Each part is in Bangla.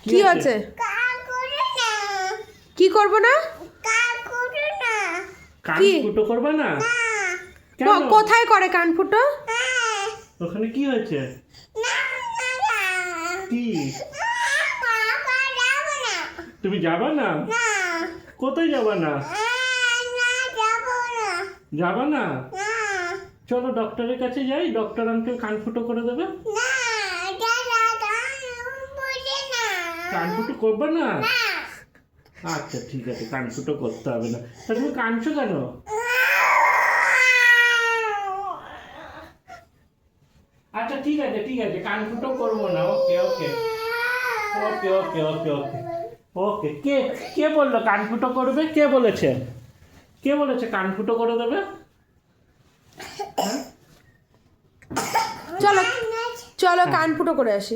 কি আছে? কি করব না? কান কি? ফুটো করবে না? কেন? কোথায় করে কান ফুটো? ওখানে কি হয়েছে? কি? তুমি যাবা না? কোথায় যাবা না? যাবা না? চলো ডক্টরের কাছে যাই, ডক্টর আঙ্কেল কান ফুটো করে দেবে। কান ফুটো করবে না? আচ্ছা ঠিক আছে, কান ফুটো করতে হবে না। তা তুমি কাঁদছো কেন? আচ্ছা ঠিক আছে ঠিক আছে, কান ফুটো করবো না। ওকে ওকে ওকে ওকে ওকে ওকে ওকে। কে কে বললো কান ফুটো করবে? কে বলেছে? কে বলেছে কান ফুটো করে দেবে? চলো চলো কান ফুটো করে আসি।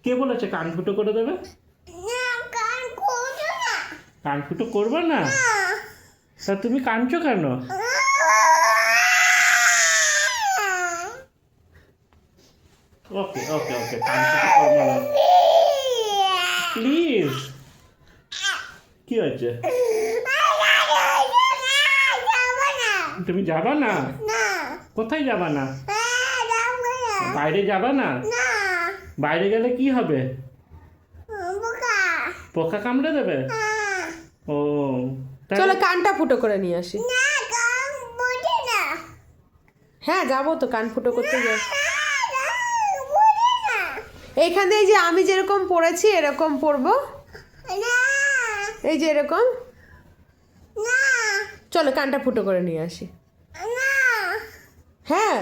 কে বলেছে কান ফুটো করে দেবে? কান ফুটো করবে না? তা তুমি কাঁদছো কেন? ওকে ওকে ওকে, কান ফুটো করবো না প্লিজ। কি হয়েছে? তুমি যাবা না? কোথায় যাবা না? বাইরে যাবা না? বাইরে গেলে কি হবে? পোকা কামড়ে দেবে? ও চলো কানটা ফুটো করে নিয়ে আসি। হ্যাঁ যাবো তো, কান ফুটো করতে যাই। এইখানে এই যে আমি যেরকম পড়েছি এরকম পরবো, এই যে এরকম। চলো কানটা ফুটো করে নিয়ে আসি। হ্যাঁ